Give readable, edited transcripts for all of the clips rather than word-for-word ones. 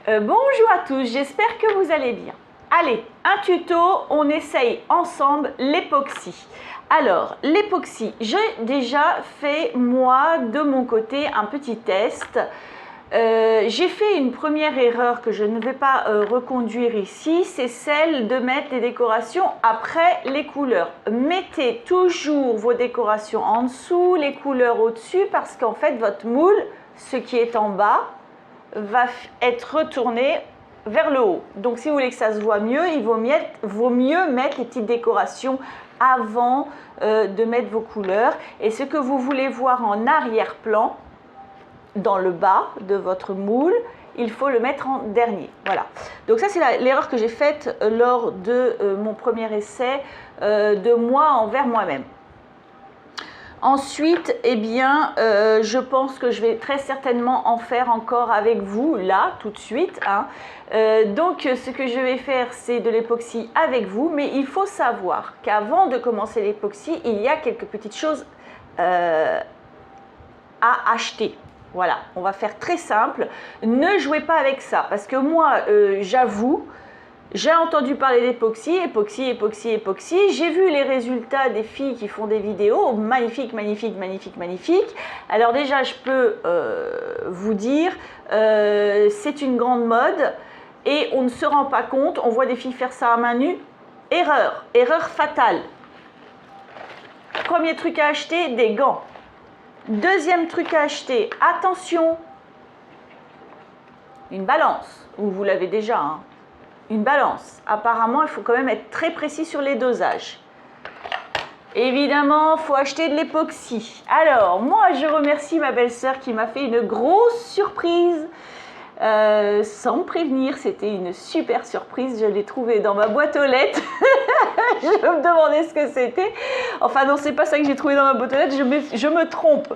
Bonjour à tous, j'espère que vous allez bien. Allez, un tuto, on essaye ensemble l'époxy. Alors, l'époxy, j'ai déjà fait moi de mon côté un petit test. J'ai fait une première erreur que je ne vais pas reconduire ici, c'est celle de mettre les décorations après les couleurs. Mettez toujours vos décorations en dessous, les couleurs au-dessus, parce qu'en fait votre moule, ce qui est en bas, va être retourné vers le haut. Donc si vous voulez que ça se voit mieux, il vaut mieux mettre les petites décorations avant de mettre vos couleurs. Et ce que vous voulez voir en arrière-plan, dans le bas de votre moule, il faut le mettre en dernier. Voilà. Donc ça, c'est l'erreur que j'ai faite lors de mon premier essai de moi envers moi-même. Ensuite, eh bien, je pense que je vais très certainement en faire encore avec vous, là, tout de suite. Hein. Donc, ce que je vais faire, c'est de l'époxy avec vous, mais il faut savoir qu'avant de commencer l'époxy, il y a quelques petites choses à acheter. Voilà, on va faire très simple. Ne jouez pas avec ça, parce que moi, j'avoue, j'ai entendu parler d'époxy, époxy. J'ai vu les résultats des filles qui font des vidéos, magnifique. Alors déjà, je peux vous dire, c'est une grande mode et on ne se rend pas compte. On voit des filles faire ça à main nue. Erreur fatale. Premier truc à acheter, des gants. Deuxième truc à acheter, attention, une balance. Vous l'avez déjà, hein. Une balance. Apparemment, il faut quand même être très précis sur les dosages. Évidemment, il faut acheter de l'époxy. Alors, moi, je remercie ma belle-sœur qui m'a fait une grosse surprise. Sans me prévenir, c'était une super surprise. Je l'ai trouvée dans ma boîte aux lettres. Je me demandais ce que c'était. Enfin, non, c'est pas ça que j'ai trouvé dans ma boîte aux lettres. Je me trompe.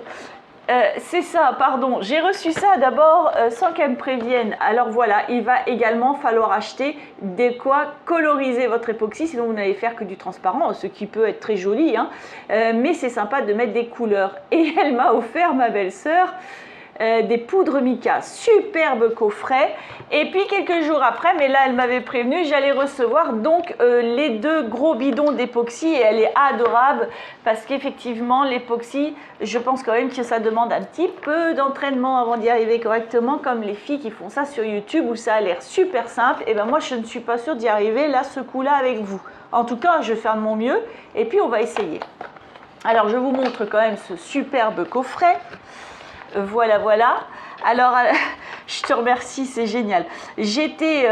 C'est ça, pardon, j'ai reçu ça d'abord sans qu'elle me prévienne. Alors voilà, il va également falloir acheter de quoi coloriser votre époxy, sinon vous n'allez faire que du transparent, ce qui peut être très joli, hein. Mais c'est sympa de mettre des couleurs. Et elle m'a offert, ma belle-sœur, des poudres mica, superbe coffret. Et puis quelques jours après, mais là elle m'avait prévenu, j'allais recevoir donc les 2 gros bidons d'époxy et elle est adorable parce qu'effectivement l'époxy, je pense quand même que ça demande un petit peu d'entraînement avant d'y arriver correctement, comme les filles qui font ça sur YouTube où ça a l'air super simple. Et ben moi je ne suis pas sûre d'y arriver là ce coup-là avec vous. En tout cas, je vais faire de mon mieux et puis on va essayer. Alors je vous montre quand même ce superbe coffret. Voilà. Alors, je te remercie, c'est génial. J'étais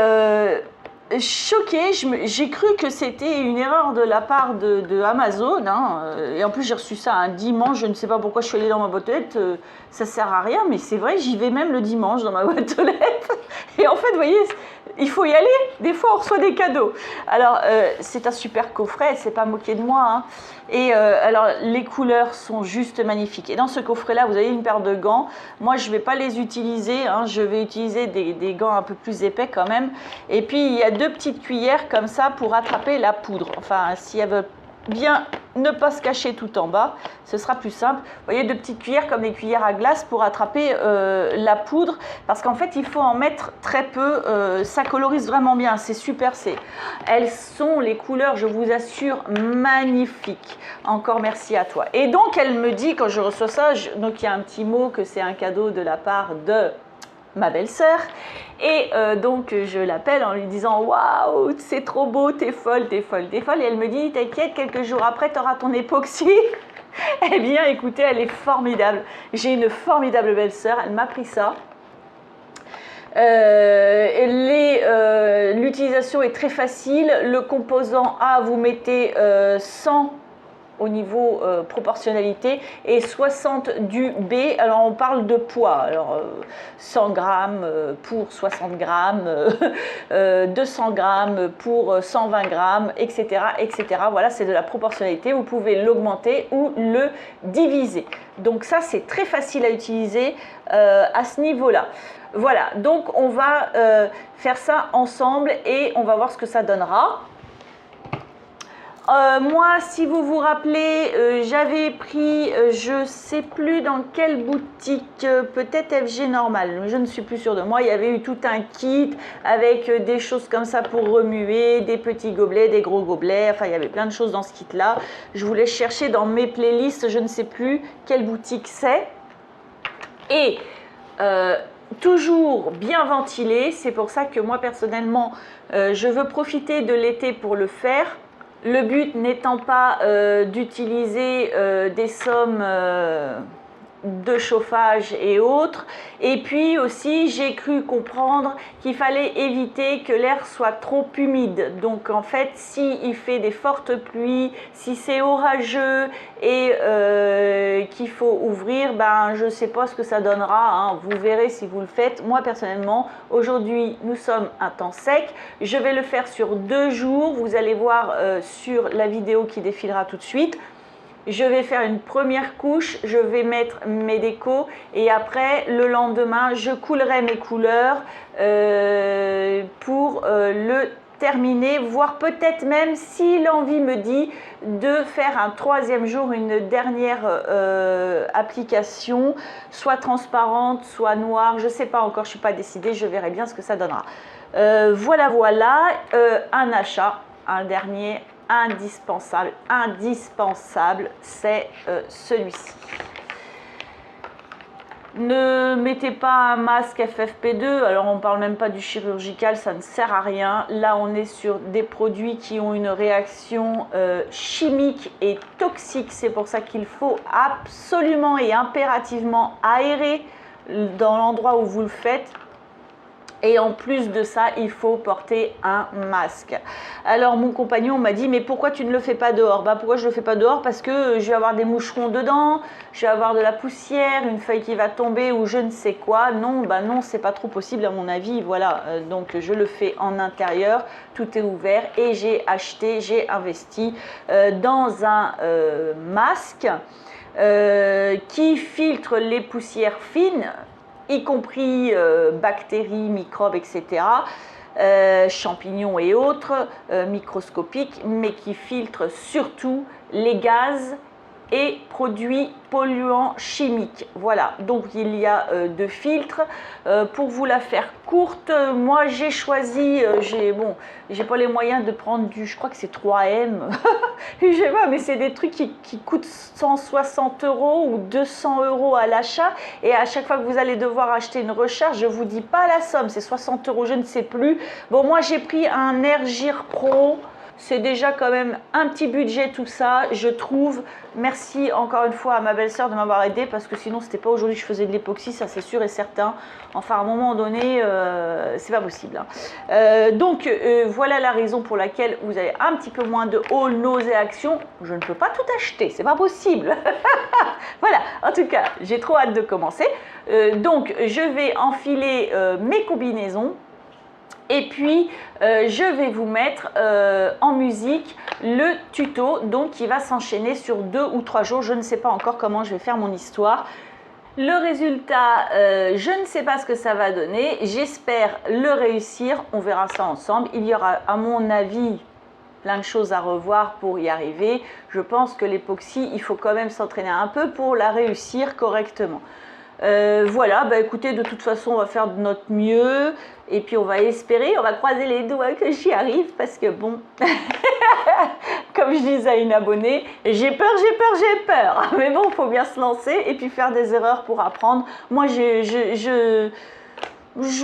choquée, j'ai cru que c'était une erreur de la part de Amazon. Hein, et en plus, j'ai reçu ça un dimanche, je ne sais pas pourquoi je suis allée dans ma boîte aux lettres, ça ne sert à rien, mais c'est vrai, j'y vais même le dimanche dans ma boîte aux lettres. Et en fait, vous voyez, il faut y aller, des fois on reçoit des cadeaux. Alors, c'est un super coffret, c'est pas moqué de moi, hein. Et alors, les couleurs sont juste magnifiques. Et dans ce coffret-là, vous avez une paire de gants. Moi, je ne vais pas les utiliser, hein. Je vais utiliser des gants un peu plus épais quand même. Et puis, il y a 2 petites cuillères comme ça pour attraper la poudre. Enfin, si elle veut bien ne pas se cacher tout en bas, ce sera plus simple. Vous voyez, 2 petites cuillères comme des cuillères à glace pour attraper la poudre, parce qu'en fait il faut en mettre très peu, ça colorise vraiment bien, c'est super. Elles sont, les couleurs, je vous assure, magnifiques. Encore merci à toi. Et donc elle me dit, quand je reçois ça, donc il y a un petit mot que c'est un cadeau de la part de ma belle-sœur, et donc je l'appelle en lui disant waouh, c'est trop beau, t'es folle. Et elle me dit t'inquiète, quelques jours après tu auras ton époxy. Eh bien écoutez, elle est formidable, j'ai une formidable belle-sœur, elle m'a pris ça. L'utilisation est très facile. Le composant A, vous mettez 100 au niveau proportionnalité et 60 du B. Alors on parle de poids, alors 100 grammes pour 60 grammes, 200 grammes pour 120 grammes, etc. Voilà, c'est de la proportionnalité, vous pouvez l'augmenter ou le diviser. Donc ça, c'est très facile à utiliser à ce niveau-là. Voilà, donc on va faire ça ensemble et on va voir ce que ça donnera. moi, si vous vous rappelez, j'avais pris, je sais plus dans quelle boutique, peut-être FG Normal, je ne suis plus sûre de moi. Il y avait eu tout un kit avec des choses comme ça pour remuer, des petits gobelets, des gros gobelets. Enfin, il y avait plein de choses dans ce kit-là. Je voulais chercher dans mes playlists, je ne sais plus quelle boutique c'est. Et toujours bien ventilé. C'est pour ça que moi, personnellement, je veux profiter de l'été pour le faire. Le but n'étant pas d'utiliser des sommes de chauffage et autres. Et puis aussi, j'ai cru comprendre qu'il fallait éviter que l'air soit trop humide. Donc en fait, s'il fait des fortes pluies, si c'est orageux et qu'il faut ouvrir, ben je ne sais pas ce que ça donnera, hein. Vous verrez si vous le faites. Moi personnellement, aujourd'hui, nous sommes un temps sec. Je vais le faire sur 2 jours. Vous allez voir sur la vidéo qui défilera tout de suite. Je vais faire une première couche, je vais mettre mes décos et après le lendemain je coulerai mes couleurs pour le terminer, voire peut-être même si l'envie me dit de faire un 3e jour, une dernière application, soit transparente, soit noire, je ne sais pas encore, je ne suis pas décidée, je verrai bien ce que ça donnera. Voilà, un achat, un dernier indispensable, c'est celui-ci. Ne mettez pas un masque FFP2, alors on ne parle même pas du chirurgical, ça ne sert à rien. Là on est sur des produits qui ont une réaction chimique et toxique, c'est pour ça qu'il faut absolument et impérativement aérer dans l'endroit où vous le faites. Et en plus de ça, il faut porter un masque. Alors mon compagnon m'a dit, mais pourquoi tu ne le fais pas dehors? Pourquoi je ne le fais pas dehors? Parce que je vais avoir des moucherons dedans, je vais avoir de la poussière, une feuille qui va tomber ou je ne sais quoi. Non, non, c'est pas trop possible à mon avis. Voilà, donc je le fais en intérieur, tout est ouvert et j'ai investi dans un masque qui filtre les poussières fines, y compris bactéries, microbes, etc., champignons et autres, microscopiques, mais qui filtrent surtout les gaz et produits polluants chimiques. Voilà, donc il y a 2 filtres. Pour vous la faire courte, moi j'ai choisi, j'ai pas les moyens de prendre du, je crois que c'est 3M, je sais pas, mais c'est des trucs qui coûtent 160 € ou 200 € à l'achat, et à chaque fois que vous allez devoir acheter une recharge, je vous dis pas la somme, c'est 60 €, je ne sais plus. Bon, moi j'ai pris un Airgir Pro. C'est déjà quand même un petit budget tout ça, je trouve. Merci encore une fois à ma belle-sœur de m'avoir aidé parce que sinon c'était pas aujourd'hui que je faisais de l'époxy, ça c'est sûr et certain. Enfin à un moment donné, c'est pas possible. Donc voilà la raison pour laquelle vous avez un petit peu moins de haul, nauséaction. Je ne peux pas tout acheter, c'est pas possible. Voilà, en tout cas, j'ai trop hâte de commencer. Donc je vais enfiler mes combinaisons. Et puis, je vais vous mettre en musique le tuto, donc qui va s'enchaîner sur 2 ou 3 jours. Je ne sais pas encore comment je vais faire mon histoire. Le résultat, je ne sais pas ce que ça va donner. J'espère le réussir. On verra ça ensemble. Il y aura, à mon avis, plein de choses à revoir pour y arriver. Je pense que l'époxy, il faut quand même s'entraîner un peu pour la réussir correctement. Voilà, écoutez, de toute façon, on va faire de notre mieux. Et puis, on va espérer, on va croiser les doigts que j'y arrive. Parce que bon, comme je disais à une abonnée, j'ai peur. Mais bon, il faut bien se lancer et puis faire des erreurs pour apprendre. Moi, je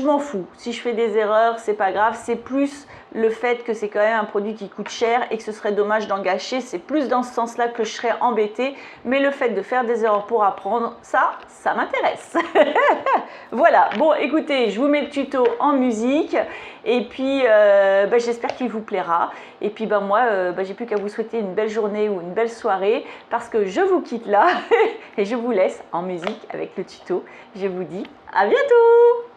m'en fous. Si je fais des erreurs, c'est pas grave. C'est plus le fait que c'est quand même un produit qui coûte cher et que ce serait dommage d'en gâcher. C'est plus dans ce sens-là que je serais embêtée. Mais le fait de faire des erreurs pour apprendre, ça m'intéresse. Voilà. Bon, écoutez, je vous mets le tuto en musique. Et puis, j'espère qu'il vous plaira. Et puis, moi, j'ai plus qu'à vous souhaiter une belle journée ou une belle soirée parce que je vous quitte là et je vous laisse en musique avec le tuto. Je vous dis à bientôt!